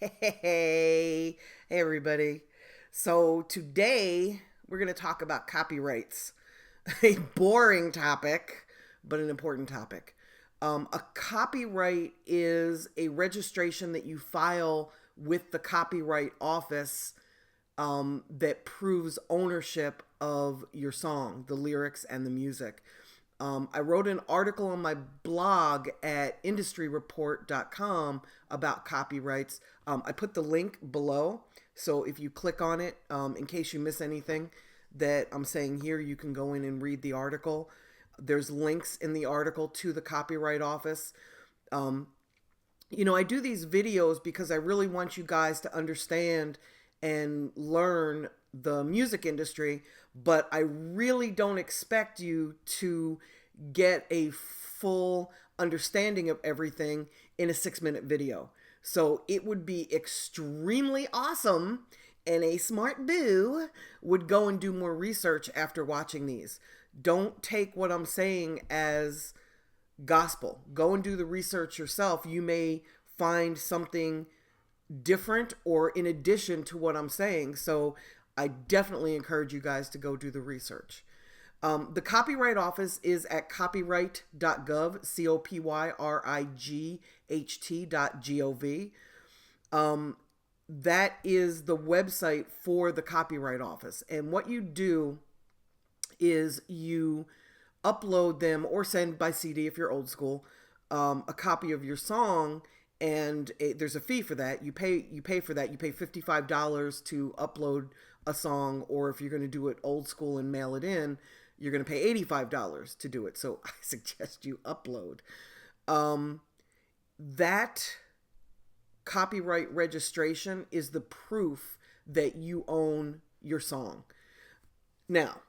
Hey, everybody. So today we're going to talk about copyrights. A boring topic, but an important topic. A copyright is a registration that you file with the Copyright Office that proves ownership of your song, the lyrics, and the music. I wrote an article on my blog at industryreport.com about copyrights. I put the link below. So if you click on it, in case you miss anything that I'm saying here, you can go in and read the article. There's links in the article to the Copyright Office. I do these videos because I really want you guys to understand and learn the music industry, but I really don't expect you to get a full understanding of everything in a 6-minute video. So it would be extremely awesome, and a smart boo would go and do more research after watching these. Don't take what I'm saying as gospel. Go and do the research yourself. You may find something different or in addition to what I'm saying. So I definitely encourage you guys to go do the research. The Copyright Office is at copyright.gov, copyright.gov. That is the website for the Copyright Office. And what you do is you upload them or send by CD if you're old school, a copy of your song, and there's a fee for that. You pay for that. You pay $55 to upload a song, or if you're going to do it old school and mail it in, you're going to pay $85 to do it. So I suggest you upload. That copyright registration is the proof that you own your song. Now,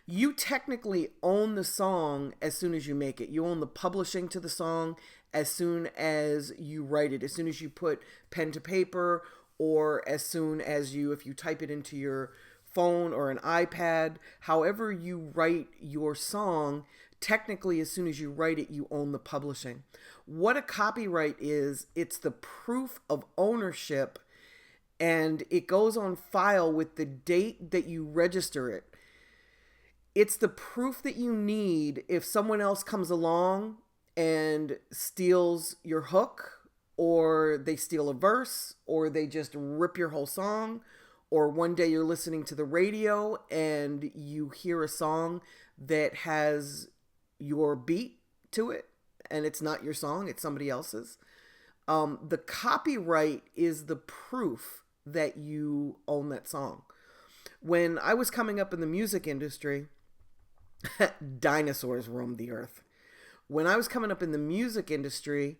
you technically own the song as soon as you make it. You own the publishing to the song as soon as you write it, as soon as you put pen to paper, or as soon as if you type it into your phone or an iPad, however you write your song, technically as soon as you write it, you own the publishing. What a copyright is, it's the proof of ownership, and it goes on file with the date that you register it. It's the proof that you need if someone else comes along and steals your hook, or they steal a verse, or they just rip your whole song, or one day you're listening to the radio and you hear a song that has your beat to it and it's not your song, it's somebody else's. The copyright is the proof that you own that song. When I was coming up in the music industry, dinosaurs roamed the earth. When I was coming up in the music industry,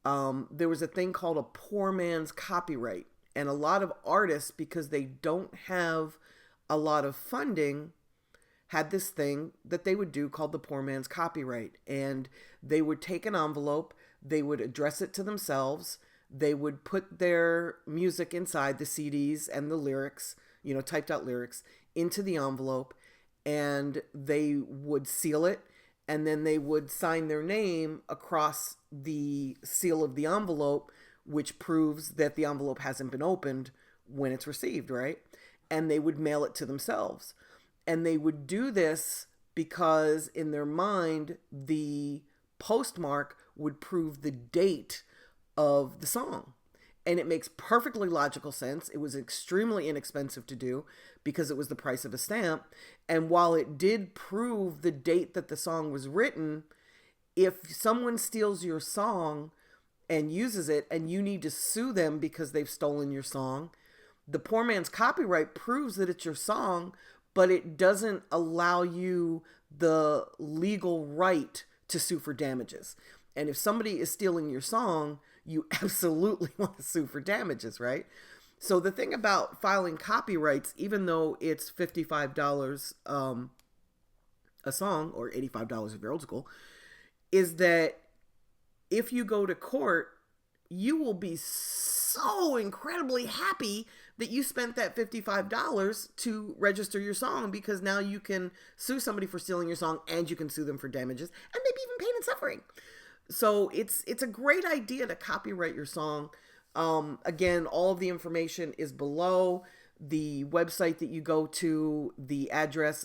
there was a thing called a poor man's copyright. And a lot of artists, because they don't have a lot of funding, had this thing that they would do called the poor man's copyright. And they would take an envelope, they would address it to themselves, they would put their music inside, the CDs and the lyrics, typed out lyrics, into the envelope, and they would seal it, and then they would sign their name across the seal of the envelope, which proves that the envelope hasn't been opened when it's received, right? And they would mail it to themselves. And they would do this because in their mind, the postmark would prove the date of the song. And it makes perfectly logical sense. It was extremely inexpensive to do because it was the price of a stamp. And while it did prove the date that the song was written, if someone steals your song and uses it and you need to sue them because they've stolen your song, the poor man's copyright proves that it's your song, but it doesn't allow you the legal right to sue for damages. And if somebody is stealing your song, you absolutely want to sue for damages, right? So the thing about filing copyrights, even though it's $55 a song, or $85 if you're old school, is that if you go to court, you will be so incredibly happy that you spent that $55 to register your song, because now you can sue somebody for stealing your song and you can sue them for damages and maybe even pain and suffering. So it's a great idea to copyright your song. Again, all of the information is below. The website that you go to, the address,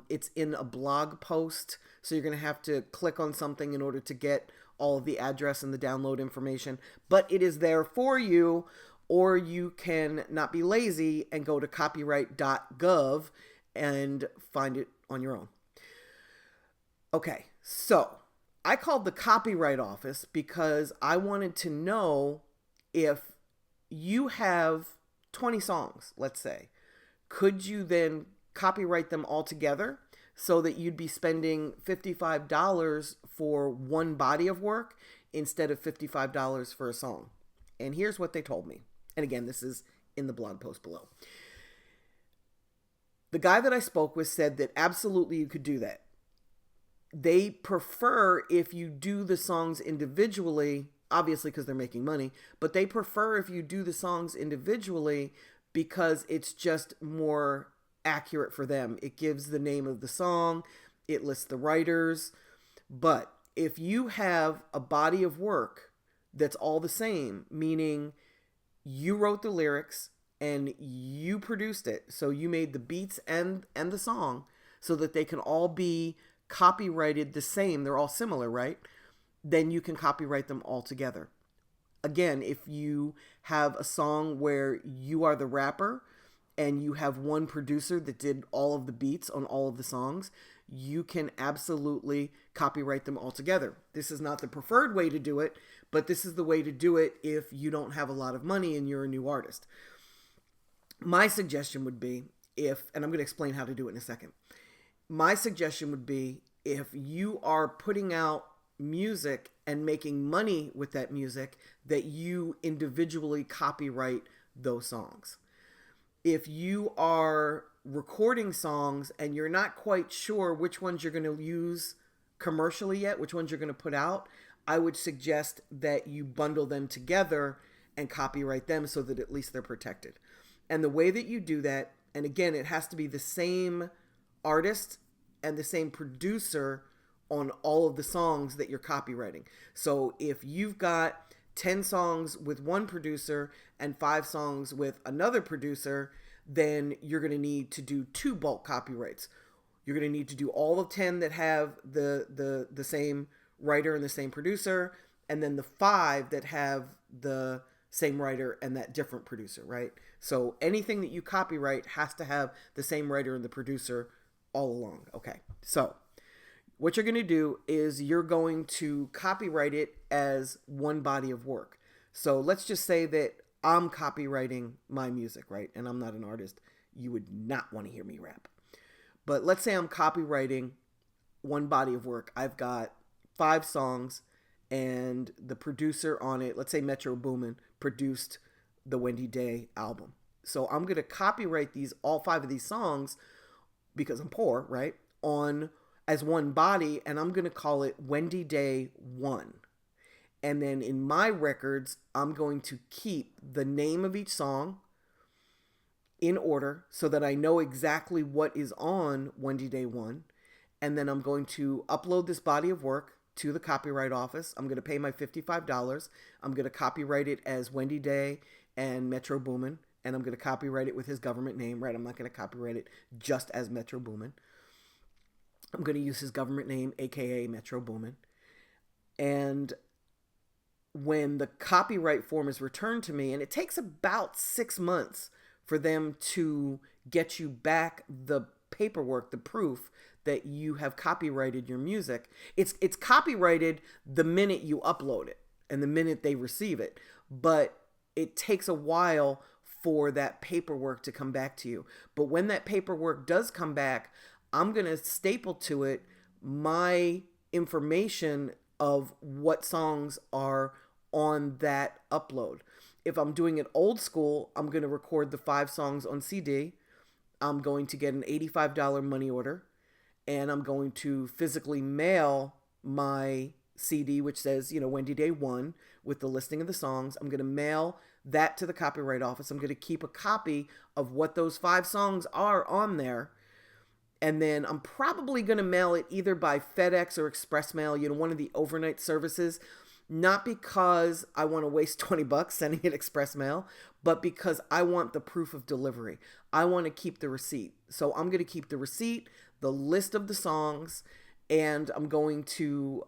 it's in a blog post. So you're going to have to click on something in order to get all of the address and the download information. But it is there for you, or you can not be lazy and go to copyright.gov and find it on your own. Okay, so I called the Copyright Office because I wanted to know if you have 20 songs, let's say, could you then copyright them all together so that you'd be spending $55 for one body of work instead of $55 for a song? And here's what they told me. And again, this is in the blog post below. The guy that I spoke with said that absolutely you could do that. They prefer if you do the songs individually, obviously because they're making money, but they prefer if you do the songs individually because it's just more accurate for them. It gives the name of the song, it lists the writers. But if you have a body of work that's all the same, meaning you wrote the lyrics and you produced it, so you made the beats and the song so that they can all be copyrighted the same, they're all similar, right? Then you can copyright them all together. Again, if you have a song where you are the rapper and you have one producer that did all of the beats on all of the songs, you can absolutely copyright them all together. This is not the preferred way to do it, but this is the way to do it if you don't have a lot of money and you're a new artist. My suggestion would be and I'm going to explain how to do it in a second. My suggestion would be if you are putting out music and making money with that music, that you individually copyright those songs. If you are recording songs and you're not quite sure which ones you're going to use commercially yet, which ones you're going to put out, I would suggest that you bundle them together and copyright them so that at least they're protected. And the way that you do that, and again, it has to be the same artist and the same producer on all of the songs that you're copywriting. So if you've got 10 songs with one producer and 5 songs with another producer, then you're going to need to do 2 bulk copyrights. You're going to need to do all of 10 that have the same writer and the same producer, and then the 5 that have the same writer and that different producer, right? So anything that you copyright has to have the same writer and the producer all along. Okay, so what you're going to do is you're going to copyright it as one body of work. So let's just say that I'm copywriting my music, right? And I'm not an artist. You would not want to hear me rap. But let's say I'm copywriting one body of work. I've got 5 songs and the producer on it, let's say Metro Boomin, produced the Wendy Day album. So I'm going to copyright all 5 of these songs because I'm poor, right? As one body, and I'm going to call it Wendy Day 1. And then in my records, I'm going to keep the name of each song in order so that I know exactly what is on Wendy Day 1. And then I'm going to upload this body of work to the Copyright Office. I'm going to pay my $55. I'm going to copyright it as Wendy Day and Metro Boomin. And I'm going to copyright it with his government name, right? I'm not going to copyright it just as Metro Boomin. I'm going to use his government name, aka Metro Boomin. And when the copyright form is returned to me, and it takes about 6 months for them to get you back the paperwork, the proof that you have copyrighted your music. It's copyrighted the minute you upload it and the minute they receive it. But it takes a while for that paperwork to come back to you. But when that paperwork does come back, I'm going to staple to it my information of what songs are on that upload. If I'm doing it old school, I'm going to record the 5 songs on CD. I'm going to get an $85 money order, and I'm going to physically mail my CD, which says, Wendy Day 1 with the listing of the songs. I'm going to mail that to the Copyright Office. I'm going to keep a copy of what those 5 songs are on there. And then I'm probably going to mail it either by FedEx or Express Mail, one of the overnight services. Not because I want to waste $20 sending it express mail, but because I want the proof of delivery. I want to keep the receipt. So I'm going to keep the receipt, the list of the songs, and I'm going to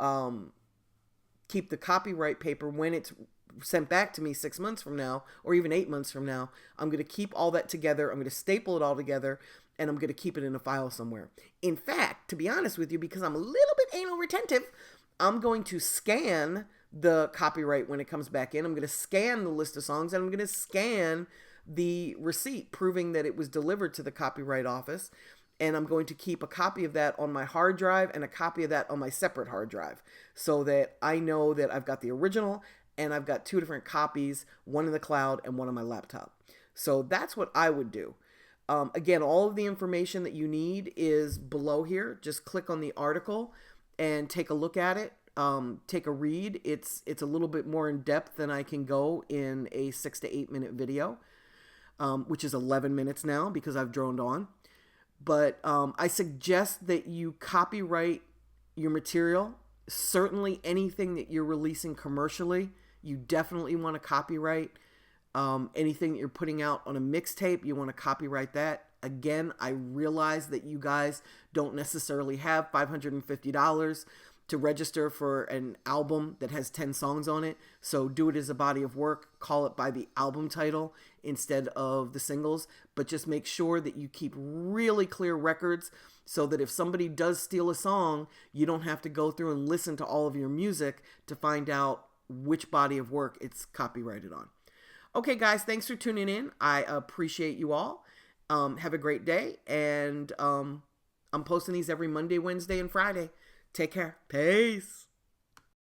keep the copyright paper when it's sent back to me 6 months from now, or even 8 months from now. I'm going to keep all that together. I'm going to staple it all together, and I'm going to keep it in a file somewhere. In fact, to be honest with you, because I'm a little bit anal retentive, I'm going to scan the copyright when it comes back in. I'm going to scan the list of songs, and I'm going to scan the receipt proving that it was delivered to the copyright office. And I'm going to keep a copy of that on my hard drive and a copy of that on my separate hard drive, so that I know that I've got the original and I've got 2 different copies, one in the cloud and one on my laptop. So that's what I would do. Again, all of the information that you need is below here. Just click on the article and take a look at it. Take a read. It's a little bit more in depth than I can go in a 6 to 8 minute video, which is 11 minutes now because I've droned on. But I suggest that you copyright your material. Certainly anything that you're releasing commercially, you definitely want to copyright. Anything that you're putting out on a mixtape, you want to copyright that. Again, I realize that you guys don't necessarily have $550 to register for an album that has 10 songs on it. So do it as a body of work. Call it by the album title instead of the singles. But just make sure that you keep really clear records so that if somebody does steal a song, you don't have to go through and listen to all of your music to find out which body of work it's copyrighted on. Okay, guys, thanks for tuning in. I appreciate you all. Have a great day. And I'm posting these every Monday, Wednesday, and Friday. Take care. Peace.